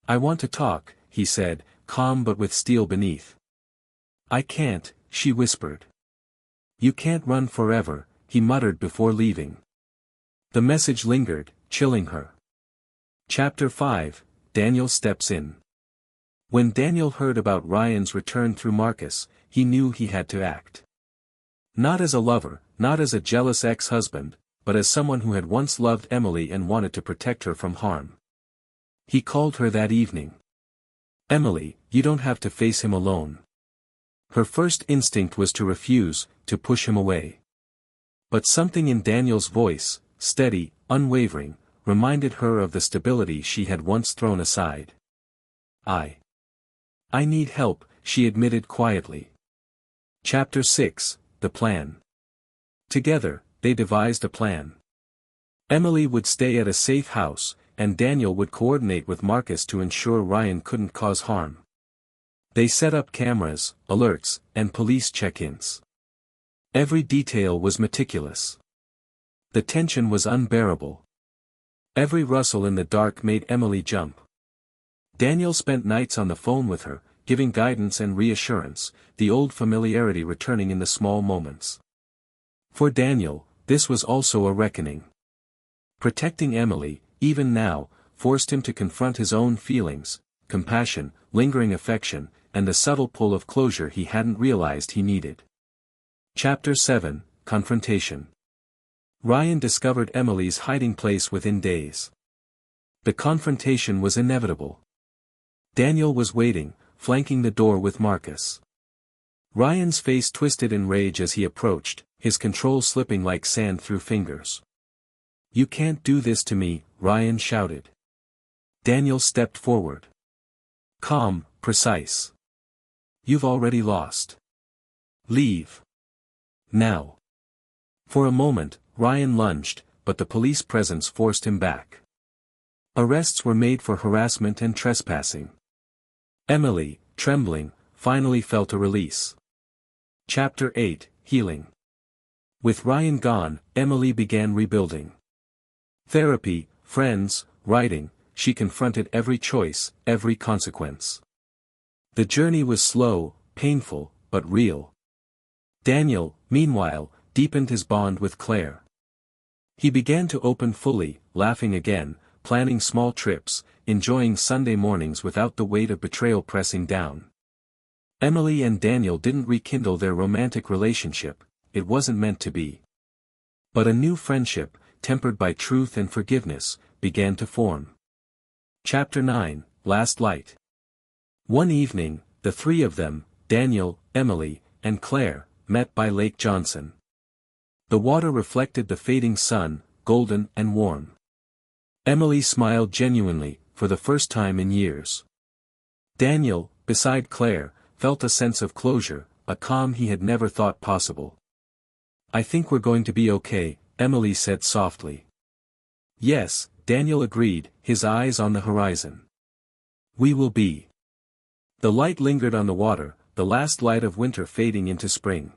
"I want to talk," he said, calm but with steel beneath. "I can't," she whispered. "You can't run forever," he muttered before leaving. The message lingered, chilling her. Chapter 5, Daniel steps in. When Daniel heard about Ryan's return through Marcus, he knew he had to act. Not as a lover, not as a jealous ex-husband, but as someone who had once loved Emily and wanted to protect her from harm. He called her that evening. "Emily, you don't have to face him alone." Her first instinct was to refuse, to push him away. But something in Daniel's voice, steady, unwavering, reminded her of the stability she had once thrown aside. I need help," she admitted quietly. Chapter 6, The Plan. Together, they devised a plan. Emily would stay at a safe house, and Daniel would coordinate with Marcus to ensure Ryan couldn't cause harm. They set up cameras, alerts, and police check-ins. Every detail was meticulous. The tension was unbearable. Every rustle in the dark made Emily jump. Daniel spent nights on the phone with her, giving guidance and reassurance, the old familiarity returning in the small moments. For Daniel, this was also a reckoning. Protecting Emily, even now, forced him to confront his own feelings, compassion, lingering affection, and the subtle pull of closure he hadn't realized he needed. Chapter 7, Confrontation. Ryan discovered Emily's hiding place within days. The confrontation was inevitable. Daniel was waiting, flanking the door with Marcus. Ryan's face twisted in rage as he approached, his control slipping like sand through fingers. "You can't do this to me," Ryan shouted. Daniel stepped forward. Calm, precise. "You've already lost. Leave. Now." For a moment, Ryan lunged, but the police presence forced him back. Arrests were made for harassment and trespassing. Emily, trembling, finally felt a release. Chapter 8, Healing. With Ryan gone, Emily began rebuilding. Therapy, friends, writing, she confronted every choice, every consequence. The journey was slow, painful, but real. Daniel, meanwhile, deepened his bond with Claire. He began to open fully, laughing again, planning small trips, enjoying Sunday mornings without the weight of betrayal pressing down. Emily and Daniel didn't rekindle their romantic relationship, it wasn't meant to be. But a new friendship, tempered by truth and forgiveness, began to form. Chapter 9, Last Light. One evening, the three of them, Daniel, Emily, and Claire, met by Lake Johnson. The water reflected the fading sun, golden and warm. Emily smiled genuinely, for the first time in years. Daniel, beside Claire, felt a sense of closure, a calm he had never thought possible. "I think we're going to be okay," Emily said softly. "Yes," Daniel agreed, his eyes on the horizon. "We will be." The light lingered on the water, the last light of winter fading into spring.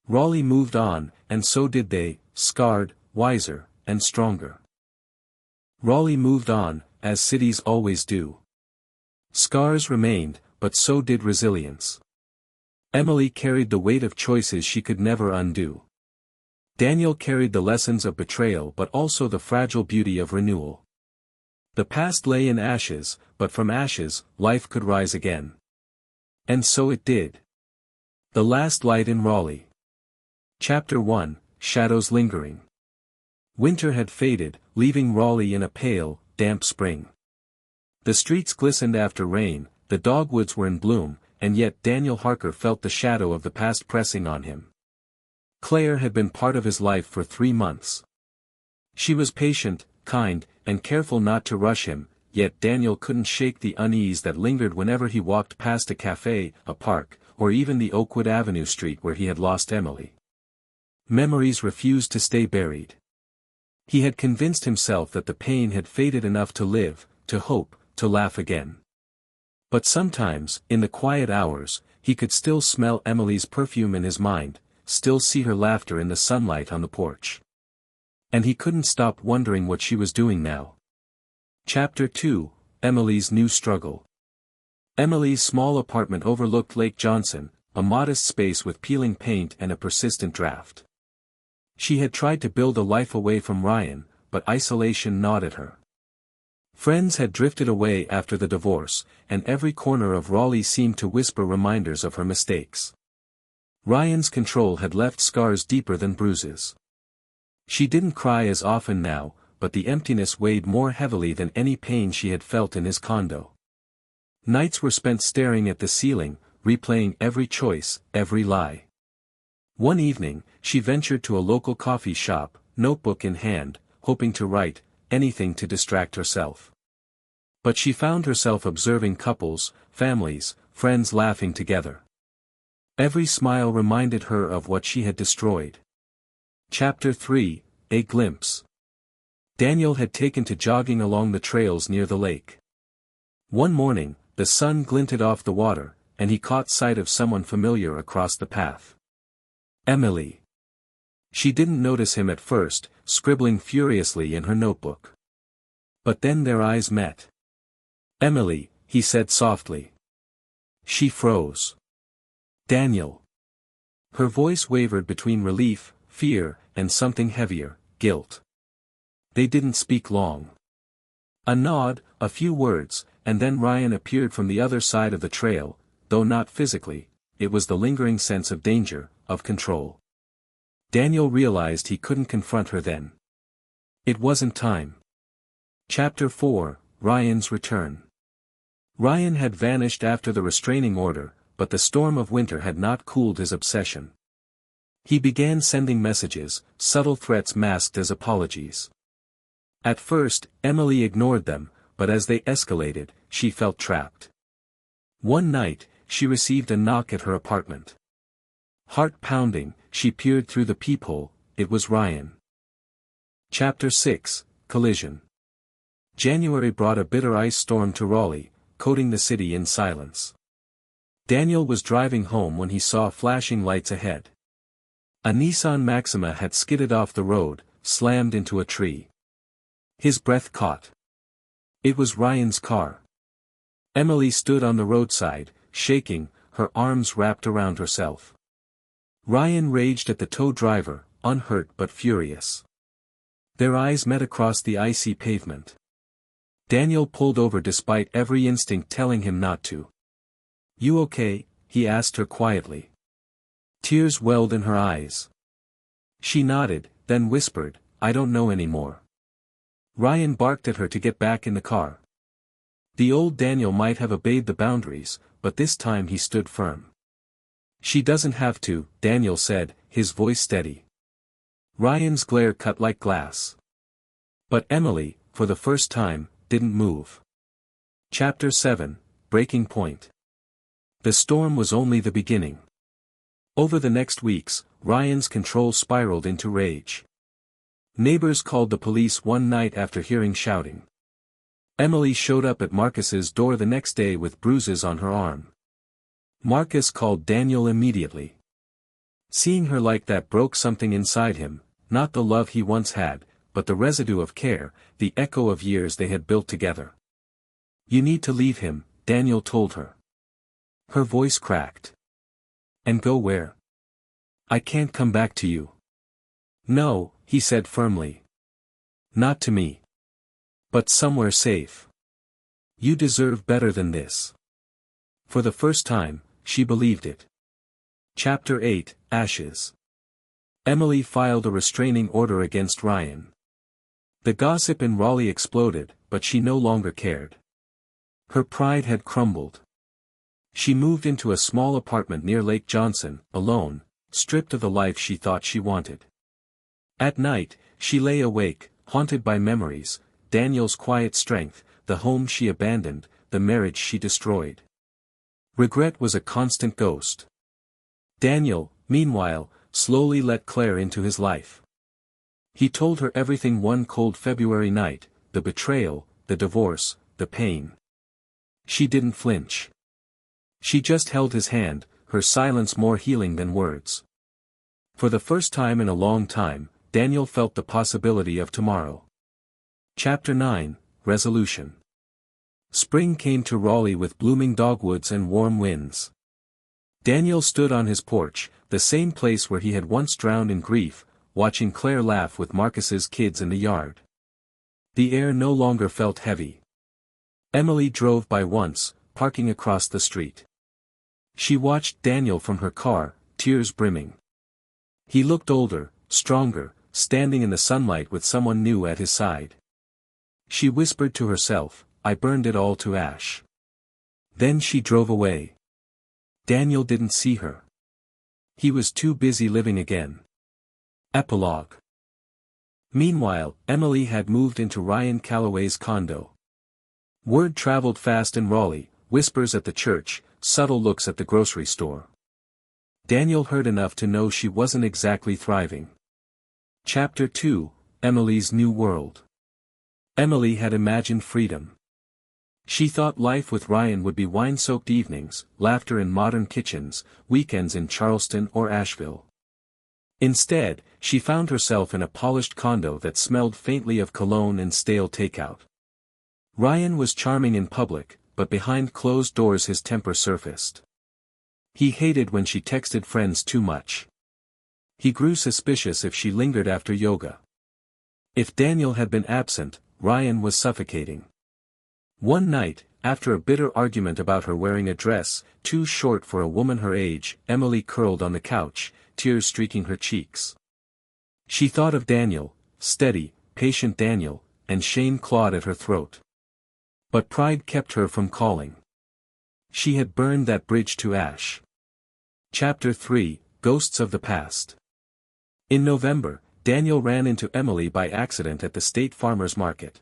Raleigh moved on, and so did they, scarred, wiser, and stronger. Raleigh moved on, as cities always do. Scars remained, but so did resilience. Emily carried the weight of choices she could never undo. Daniel carried the lessons of betrayal but also the fragile beauty of renewal. The past lay in ashes, but from ashes, life could rise again. And so it did. The last light in Raleigh. Chapter 1, Shadows Lingering. Winter had faded, leaving Raleigh in a pale, damp spring. The streets glistened after rain, the dogwoods were in bloom, and yet Daniel Harker felt the shadow of the past pressing on him. Claire had been part of his life for 3 months. She was patient, kind, and careful not to rush him, yet Daniel couldn't shake the unease that lingered whenever he walked past a cafe, a park, or even the Oakwood Avenue street where he had lost Emily. Memories refused to stay buried. He had convinced himself that the pain had faded enough to live, to hope, to laugh again. But sometimes, in the quiet hours, he could still smell Emily's perfume in his mind, still see her laughter in the sunlight on the porch. And he couldn't stop wondering what she was doing now. Chapter 2, Emily's new struggle. Emily's small apartment overlooked Lake Johnson, a modest space with peeling paint and a persistent draft. She had tried to build a life away from Ryan, but isolation gnawed at her. Friends had drifted away after the divorce, and every corner of Raleigh seemed to whisper reminders of her mistakes. Ryan's control had left scars deeper than bruises. She didn't cry as often now, but the emptiness weighed more heavily than any pain she had felt in his condo. Nights were spent staring at the ceiling, replaying every choice, every lie. One evening, she ventured to a local coffee shop, notebook in hand, hoping to write anything to distract herself. But she found herself observing couples, families, friends laughing together. Every smile reminded her of what she had destroyed. Chapter 3, A Glimpse. Daniel had taken to jogging along the trails near the lake. One morning, the sun glinted off the water, and he caught sight of someone familiar across the path. Emily. She didn't notice him at first, scribbling furiously in her notebook. But then their eyes met. Emily, he said softly. She froze. Daniel. Her voice wavered between relief, fear, and something heavier, guilt. They didn't speak long. A nod, a few words, and then Ryan appeared from the other side of the trail, though not physically. It was the lingering sense of danger, of control. Daniel realized he couldn't confront her then. It wasn't time. Chapter 4, Ryan's Return. Ryan had vanished after the restraining order, but the storm of winter had not cooled his obsession. He began sending messages, subtle threats masked as apologies. At first, Emily ignored them, but as they escalated, she felt trapped. One night, she received a knock at her apartment. Heart pounding, she peered through the peephole. It was Ryan. Chapter 6, Collision. January brought a bitter ice storm to Raleigh, coating the city in silence. Daniel was driving home when he saw flashing lights ahead. A Nissan Maxima had skidded off the road, slammed into a tree. His breath caught. It was Ryan's car. Emily stood on the roadside, shaking, her arms wrapped around herself. Ryan raged at the tow driver, unhurt but furious. Their eyes met across the icy pavement. Daniel pulled over despite every instinct telling him not to. "You okay?" he asked her quietly. Tears welled in her eyes. She nodded, then whispered, "I don't know anymore." Ryan barked at her to get back in the car. The old Daniel might have obeyed the boundaries, but this time he stood firm. "She doesn't have to," Daniel said, his voice steady. Ryan's glare cut like glass. But Emily, for the first time, didn't move. Chapter 7, Breaking Point. The storm was only the beginning. Over the next weeks, Ryan's control spiraled into rage. Neighbors called the police one night after hearing shouting. Emily showed up at Marcus's door the next day with bruises on her arm. Marcus called Daniel immediately. Seeing her like that broke something inside him, not the love he once had, but the residue of care, the echo of years they had built together. "You need to leave him," Daniel told her. Her voice cracked. "And go where?" "I can't come back to you." "No," he said firmly. "Not to me. But somewhere safe. You deserve better than this." For the first time, she believed it. Chapter 8, Ashes. Emily filed a restraining order against Ryan. The gossip in Raleigh exploded, but she no longer cared. Her pride had crumbled. She moved into a small apartment near Lake Johnson, alone, stripped of the life she thought she wanted. At night, she lay awake, haunted by memories, Daniel's quiet strength, the home she abandoned, the marriage she destroyed. Regret was a constant ghost. Daniel, meanwhile, slowly let Claire into his life. He told her everything one cold February night, the betrayal, the divorce, the pain. She didn't flinch. She just held his hand, her silence more healing than words. For the first time in a long time, Daniel felt the possibility of tomorrow. Chapter 9, Resolution. Spring came to Raleigh with blooming dogwoods and warm winds. Daniel stood on his porch, the same place where he had once drowned in grief, watching Claire laugh with Marcus's kids in the yard. The air no longer felt heavy. Emily drove by once, parking across the street. She watched Daniel from her car, tears brimming. He looked older, stronger, standing in the sunlight with someone new at his side. She whispered to herself, "I burned it all to ash." Then she drove away. Daniel didn't see her. He was too busy living again. Epilogue. Meanwhile, Emily had moved into Ryan Calloway's condo. Word traveled fast in Raleigh, whispers at the church, subtle looks at the grocery store. Daniel heard enough to know she wasn't exactly thriving. Chapter 2, Emily's New World. Emily had imagined freedom. She thought life with Ryan would be wine-soaked evenings, laughter in modern kitchens, weekends in Charleston or Asheville. Instead, she found herself in a polished condo that smelled faintly of cologne and stale takeout. Ryan was charming in public, but behind closed doors his temper surfaced. He hated when she texted friends too much. He grew suspicious if she lingered after yoga. If Daniel had been absent, Ryan was suffocating. One night, after a bitter argument about her wearing a dress too short for a woman her age, Emily curled on the couch, tears streaking her cheeks. She thought of Daniel, steady, patient Daniel, and shame clawed at her throat. But pride kept her from calling. She had burned that bridge to ash. Chapter 3, Ghosts of the Past. In November, Daniel ran into Emily by accident at the state farmer's market.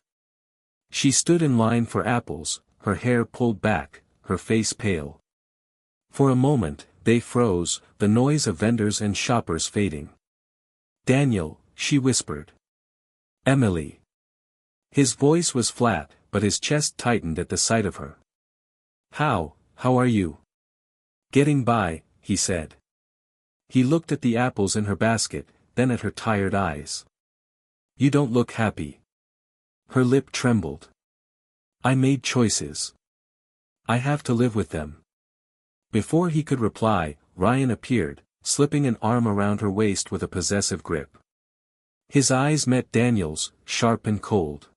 She stood in line for apples, her hair pulled back, her face pale. For a moment, they froze, the noise of vendors and shoppers fading. "Daniel," she whispered. "Emily." His voice was flat, but his chest tightened at the sight of her. How are you?" "Getting by," he said. He looked at the apples in her basket, then at her tired eyes. "You don't look happy." Her lip trembled. "I made choices. I have to live with them." Before he could reply, Ryan appeared, slipping an arm around her waist with a possessive grip. His eyes met Daniel's, sharp and cold.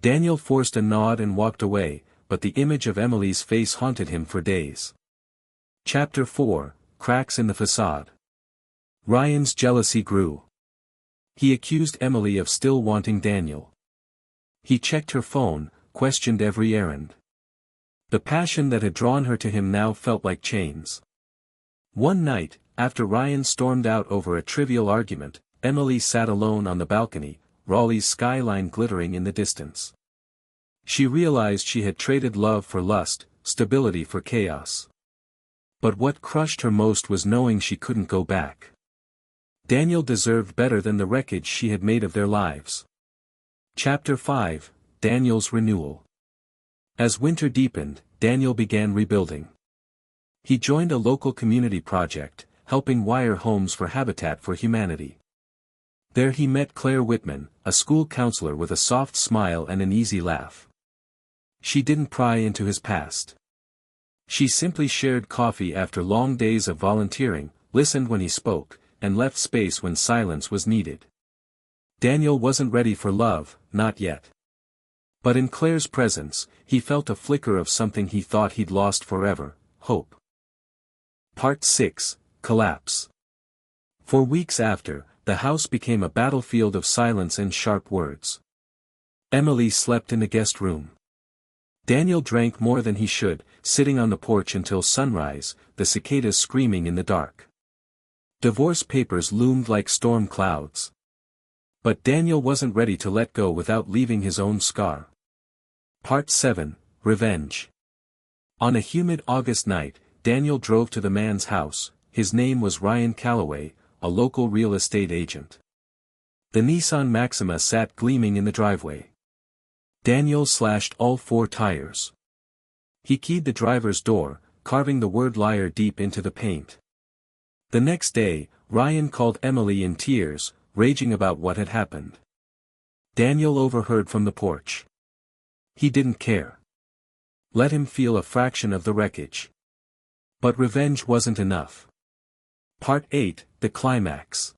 Daniel forced a nod and walked away, but the image of Emily's face haunted him for days. Chapter 4, Cracks in the Facade. Ryan's jealousy grew. He accused Emily of still wanting Daniel. He checked her phone, questioned every errand. The passion that had drawn her to him now felt like chains. One night, after Ryan stormed out over a trivial argument, Emily sat alone on the balcony, Raleigh's skyline glittering in the distance. She realized she had traded love for lust, stability for chaos. But what crushed her most was knowing she couldn't go back. Daniel deserved better than the wreckage she had made of their lives. Chapter 5, Daniel's Renewal. As winter deepened, Daniel began rebuilding. He joined a local community project, helping wire homes for Habitat for Humanity. There he met Claire Whitman, a school counselor with a soft smile and an easy laugh. She didn't pry into his past. She simply shared coffee after long days of volunteering, listened when he spoke, and left space when silence was needed. Daniel wasn't ready for love, not yet. But in Claire's presence, he felt a flicker of something he thought he'd lost forever, hope. Part 6, Collapse. For weeks after, the house became a battlefield of silence and sharp words. Emily slept in the guest room. Daniel drank more than he should, sitting on the porch until sunrise, the cicadas screaming in the dark. Divorce papers loomed like storm clouds. But Daniel wasn't ready to let go without leaving his own scar. Part 7, Revenge. On a humid August night, Daniel drove to the man's house. His name was Ryan Calloway, a local real estate agent. The Nissan Maxima sat gleaming in the driveway. Daniel slashed all 4 tires. He keyed the driver's door, carving the word liar deep into the paint. The next day, Ryan called Emily in tears, raging about what had happened. Daniel overheard from the porch. He didn't care. Let him feel a fraction of the wreckage. But revenge wasn't enough. Part 8, The Climax.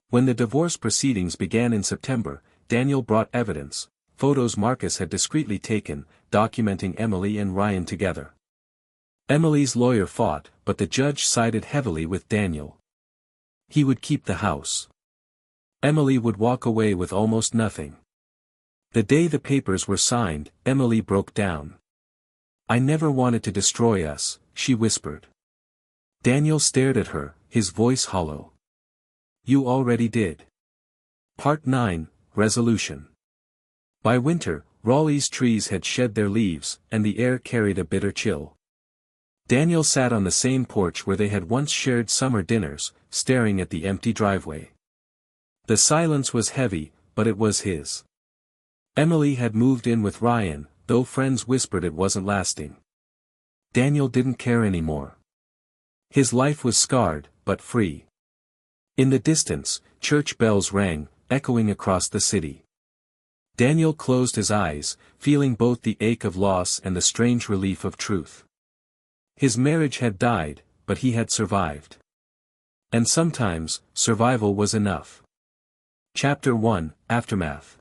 When the divorce proceedings began in September, Daniel brought evidence, photos Marcus had discreetly taken, documenting Emily and Ryan together. Emily's lawyer fought, but the judge sided heavily with Daniel. He would keep the house. Emily would walk away with almost nothing. The day the papers were signed, Emily broke down. "I never wanted to destroy us," she whispered. Daniel stared at her, his voice hollow. "You already did." Part 9, Resolution. By winter, Raleigh's trees had shed their leaves, and the air carried a bitter chill. Daniel sat on the same porch where they had once shared summer dinners, staring at the empty driveway. The silence was heavy, but it was his. Emily had moved in with Ryan, though friends whispered it wasn't lasting. Daniel didn't care anymore. His life was scarred, but free. In the distance, church bells rang, echoing across the city. Daniel closed his eyes, feeling both the ache of loss and the strange relief of truth. His marriage had died, but he had survived. And sometimes, survival was enough. Chapter 1, Aftermath.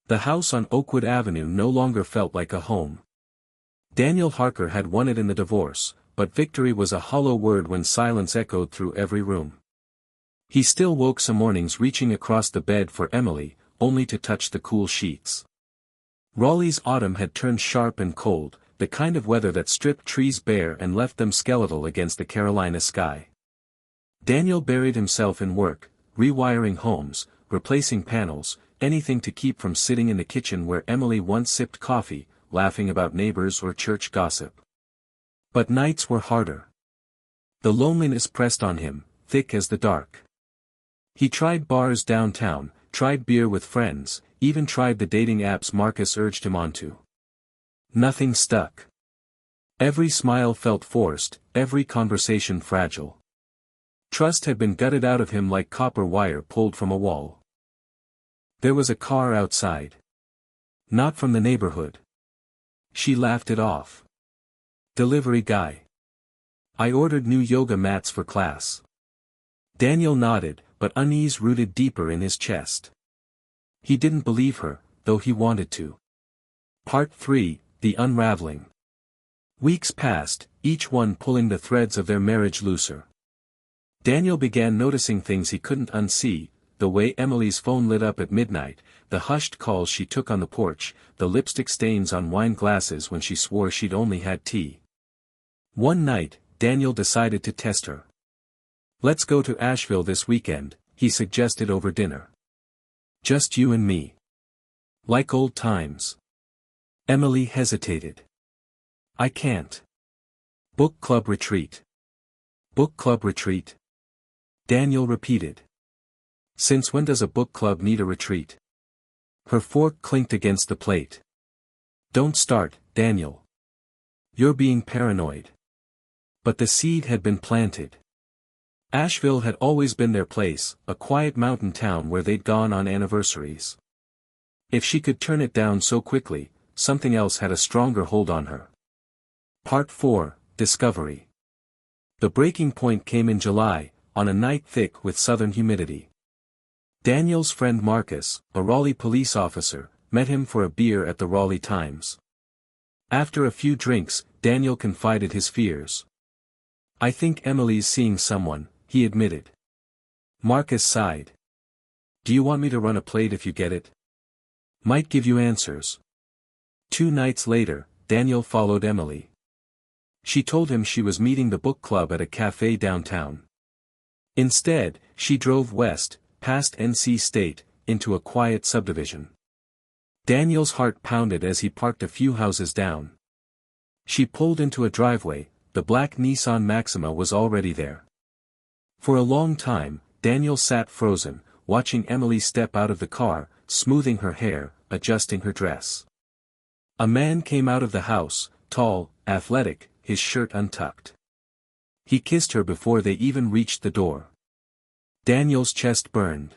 The house on Oakwood Avenue no longer felt like a home. Daniel Harker had won it in the divorce, but victory was a hollow word when silence echoed through every room. He still woke some mornings reaching across the bed for Emily, only to touch the cool sheets. Raleigh's autumn had turned sharp and cold, the kind of weather that stripped trees bare and left them skeletal against the Carolina sky. Daniel buried himself in work, rewiring homes, replacing panels, anything to keep from sitting in the kitchen where Emily once sipped coffee, laughing about neighbors or church gossip. But nights were harder. The loneliness pressed on him, thick as the dark. He tried bars downtown, tried beer with friends, even tried the dating apps Marcus urged him onto. Nothing stuck. Every smile felt forced, every conversation fragile. Trust had been gutted out of him like copper wire pulled from a wall. There was a car outside. Not from the neighborhood. She laughed it off. "Delivery guy. I ordered new yoga mats for class." Daniel nodded, but unease rooted deeper in his chest. He didn't believe her, though he wanted to. Part 3, The Unraveling. Weeks passed, each one pulling the threads of their marriage looser. Daniel began noticing things he couldn't unsee, the way Emily's phone lit up at midnight, the hushed calls she took on the porch, the lipstick stains on wine glasses when she swore she'd only had tea. One night, Daniel decided to test her. "Let's go to Asheville this weekend," he suggested over dinner. "Just you and me. Like old times." Emily hesitated. "I can't." "Book club retreat." "Book club retreat?" Daniel repeated. "Since when does a book club need a retreat?" Her fork clinked against the plate. "Don't start, Daniel. You're being paranoid." But the seed had been planted. Asheville had always been their place, a quiet mountain town where they'd gone on anniversaries. If she could turn it down so quickly, something else had a stronger hold on her. Part 4, Discovery. The breaking point came in July, on a night thick with southern humidity. Daniel's friend Marcus, a Raleigh police officer, met him for a beer at the Raleigh Times. After a few drinks, Daniel confided his fears. "I think Emily's seeing someone," he admitted. Marcus sighed. "Do you want me to run a plate if you get it? Might give you answers." 2 nights later, Daniel followed Emily. She told him she was meeting the book club at a cafe downtown. Instead, she drove west, past NC State, into a quiet subdivision. Daniel's heart pounded as he parked a few houses down. She pulled into a driveway, the black Nissan Maxima was already there. For a long time, Daniel sat frozen, watching Emily step out of the car, smoothing her hair, adjusting her dress. A man came out of the house, tall, athletic, his shirt untucked. He kissed her before they even reached the door. Daniel's chest burned.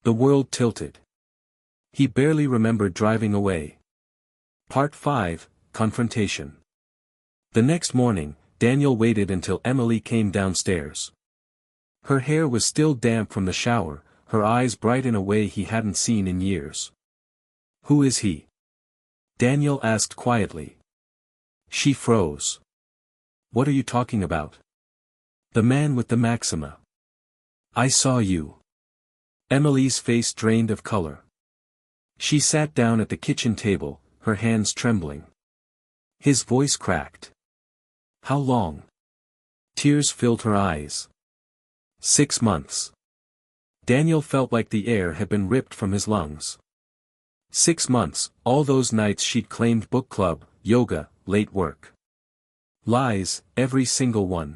The world tilted. He barely remembered driving away. Part 5, confrontation. The next morning, Daniel waited until Emily came downstairs. Her hair was still damp from the shower, her eyes bright in a way he hadn't seen in years. "Who is he?" Daniel asked quietly. She froze. "What are you talking about?" "The man with the Maxima." "I saw you." Emily's face drained of color. She sat down at the kitchen table, her hands trembling. His voice cracked. "How long?" Tears filled her eyes. 6 months. Daniel felt like the air had been ripped from his lungs. 6 months, all those nights she'd claimed book club, yoga, late work. Lies, every single one.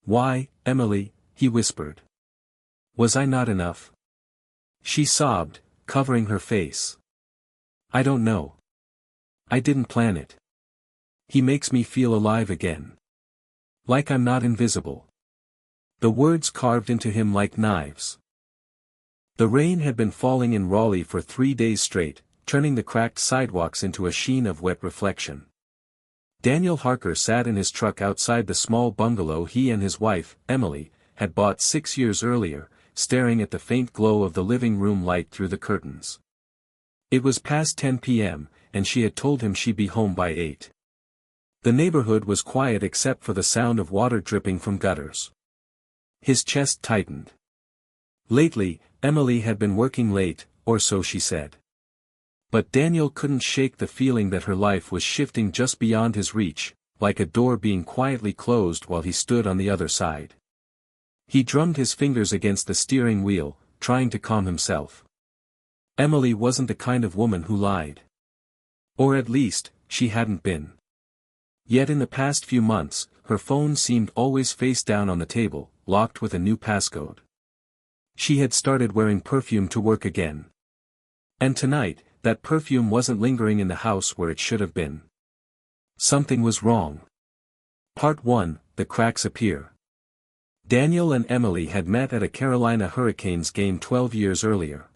"Why, Emily," he whispered. "Was I not enough?" She sobbed, covering her face. "I don't know. I didn't plan it. He makes me feel alive again. Like I'm not invisible." The words carved into him like knives. The rain had been falling in Raleigh for 3 days straight, turning the cracked sidewalks into a sheen of wet reflection. Daniel Harker sat in his truck outside the small bungalow he and his wife, Emily, had bought 6 years earlier, staring at the faint glow of the living room light through the curtains. It was past 10 p.m., and she had told him she'd be home by 8. The neighborhood was quiet except for the sound of water dripping from gutters. His chest tightened. Lately, Emily had been working late, or so she said. But Daniel couldn't shake the feeling that her life was shifting just beyond his reach, like a door being quietly closed while he stood on the other side. He drummed his fingers against the steering wheel, trying to calm himself. Emily wasn't the kind of woman who lied. Or at least, she hadn't been. Yet in the past few months, her phone seemed always face down on the table, locked with a new passcode. She had started wearing perfume to work again. And tonight, that perfume wasn't lingering in the house where it should have been. Something was wrong. Part 1, The Cracks Appear. Daniel and Emily had met at a Carolina Hurricanes game 12 years earlier.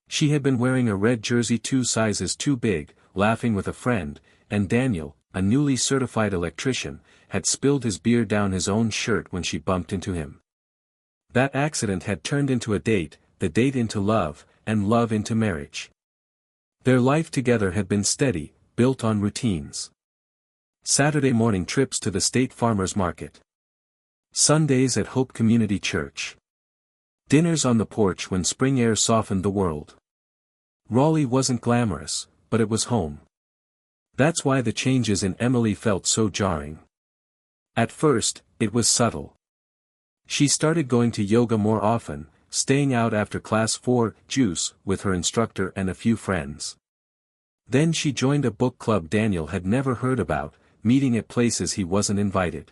She had been wearing a red jersey 2 sizes too big, laughing with a friend, and Daniel, a newly certified electrician, had spilled his beer down his own shirt when she bumped into him. That accident had turned into a date, the date into love, and love into marriage. Their life together had been steady, built on routines. Saturday morning trips to the state farmers market. Sundays at Hope Community Church. Dinners on the porch when spring air softened the world. Raleigh wasn't glamorous, but it was home. That's why the changes in Emily felt so jarring. At first, it was subtle. She started going to yoga more often, staying out after class 4, juice, with her instructor and a few friends. Then she joined a book club Daniel had never heard about, meeting at places he wasn't invited.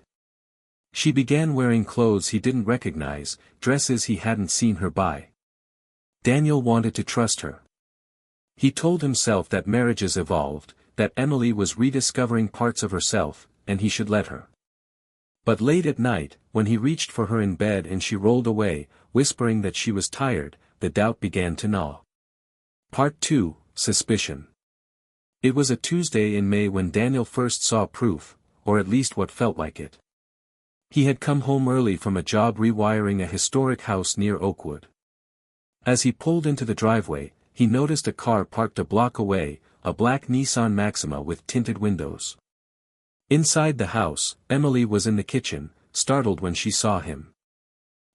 She began wearing clothes he didn't recognize, dresses he hadn't seen her buy. Daniel wanted to trust her. He told himself that marriages evolved, that Emily was rediscovering parts of herself, and he should let her. But late at night, when he reached for her in bed and she rolled away, whispering that she was tired, the doubt began to gnaw. Part 2, Suspicion. It was a Tuesday in May when Daniel first saw proof, or at least what felt like it. He had come home early from a job rewiring a historic house near Oakwood. As he pulled into the driveway, he noticed a car parked a block away, a black Nissan Maxima with tinted windows. Inside the house, Emily was in the kitchen, startled when she saw him.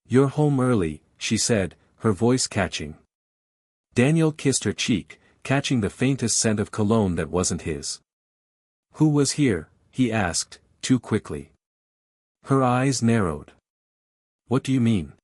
"You're home early," she said, her voice catching. Daniel kissed her cheek, catching the faintest scent of cologne that wasn't his. "Who was here?" he asked, too quickly. Her eyes narrowed. "What do you mean?"